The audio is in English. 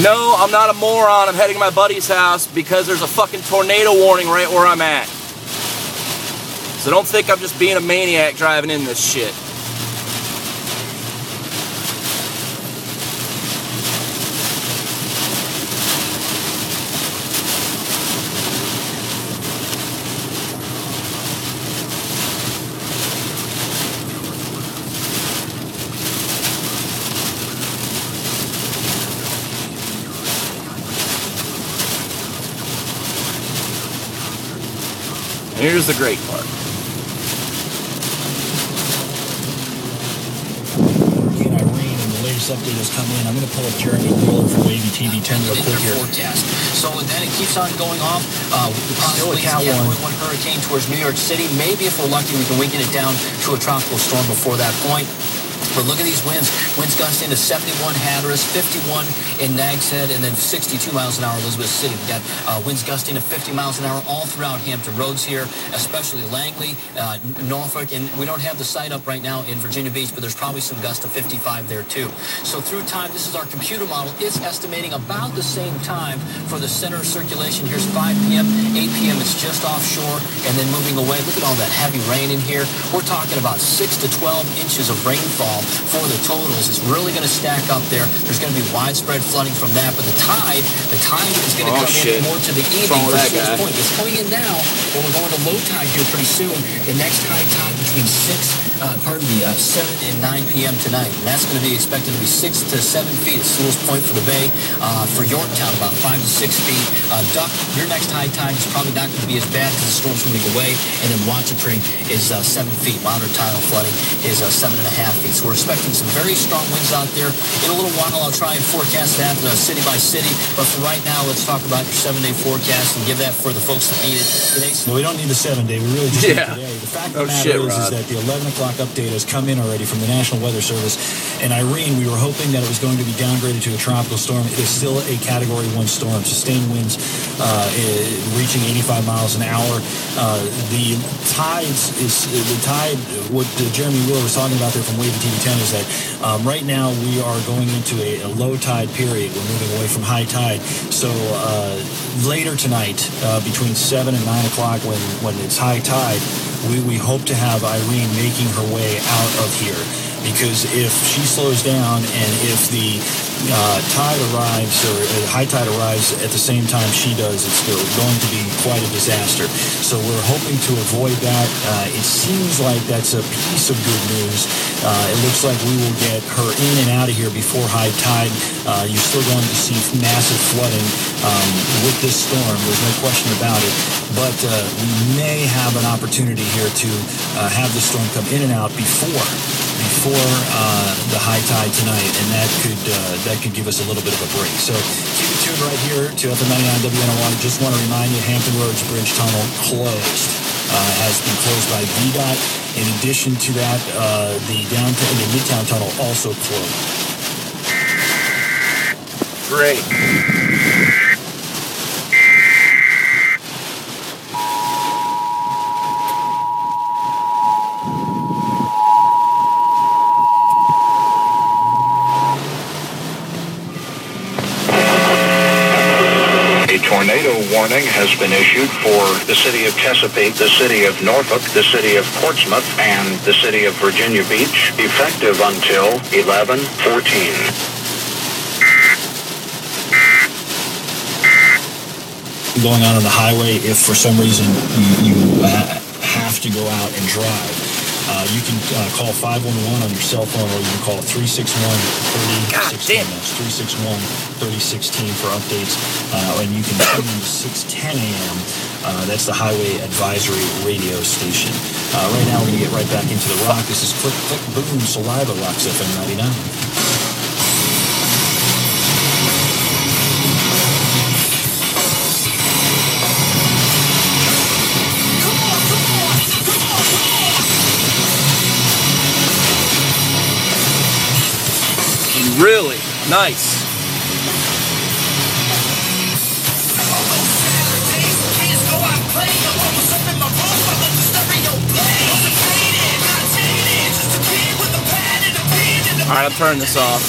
No, I'm not a moron. I'm heading to my buddy's house because there's a fucking tornado warning right where I'm at. So don't think I'm just being a maniac driving in this shit. Here's the great part. Irene, and the latest update has come in. I'm going to pull up Jeremy Wheeler from Wavy TV 10 real quick here. Forecast. So then it keeps on going off. Possibly a Cat 1 hurricane towards New York City. Maybe if we're lucky, we can weaken it down to a tropical storm before that point. But look at these winds. Winds gusting to 71 Hatteras, 51 in Nags Head, and then 62 miles an hour Elizabeth City. We got winds gusting to 50 miles an hour all throughout Hampton Roads here, especially Langley, Norfolk, and we don't have the site up right now in Virginia Beach, but there's probably some gusts to 55 there too. So through time, this is our computer model. It's estimating about the same time for the center of circulation. Here's 5 p.m., 8 p.m. It's just offshore, and then moving away. Look at all that heavy rain in here. We're talking about 6 to 12 inches of rainfall for the totals. It's really going to stack up there. There's going to be widespread flooding from that, but the tide is going to come in more to the evening. Point. It's coming in now, and we're going to low tide here pretty soon. The next high tide between 7 and 9 p.m. tonight, and that's going to be expected to be 6 to 7 feet at Sewell's Point for the Bay. For Yorktown, about 5 to 6 feet. Duck, your next high tide is probably not going to be as bad because the storm's moving away, and then Watertree is 7 feet. Moderate tidal flooding is 7.5 feet. So we're expecting some very strong winds out there. In a little while, I'll try and forecast that city by city. But for right now, let's talk about your 7-day forecast and give that for the folks that need it today. No, we don't need the 7-day. We really just need today. The fact of the matter is that the 11 o'clock update has come in already from the National Weather Service. And Irene, we were hoping that it was going to be downgraded to a tropical storm. It is still a Category 1 storm. Sustained winds reaching 85 miles an hour. The tide, what Jeremy Wheeler was talking about there from Wavy TV 10 is that right now we are going into a low tide period. We're moving away from high tide. So later tonight, between 7 and 9 o'clock when it's high tide, we hope to have Irene making her way out of here. Because if she slows down and if the tide arrives or high tide arrives at the same time she does, it's still going to be quite a disaster. So we're hoping to avoid that. It seems like that's a piece of good news. It looks like we will get her in and out of here before high tide. You're still going to see massive flooding with this storm. There's no question about it. But we may have an opportunity here to have the storm come in and out before the high tide tonight, and that could give us a little bit of a break. So keep it tuned right here to FM 99 WNOR. Just want to remind you, Hampton Roads Bridge Tunnel closed. Has been closed by VDOT. In addition to that, the Midtown Tunnel also closed. Great. Tornado warning has been issued for the city of Chesapeake, the city of Norfolk, the city of Portsmouth, and the city of Virginia Beach, effective until 11/14. Going on the highway, if for some reason you have to go out and drive, you can call 511 on your cell phone, or you can call 361-3016. That's 361-3016 for updates. And you can tune in to 610 a.m. That's the Highway Advisory radio station. Right now, we're going to get right back into the rock. This is Click, Click, Boom, Saliva Rocks FM 99. Really nice. All right, I'm turning this off.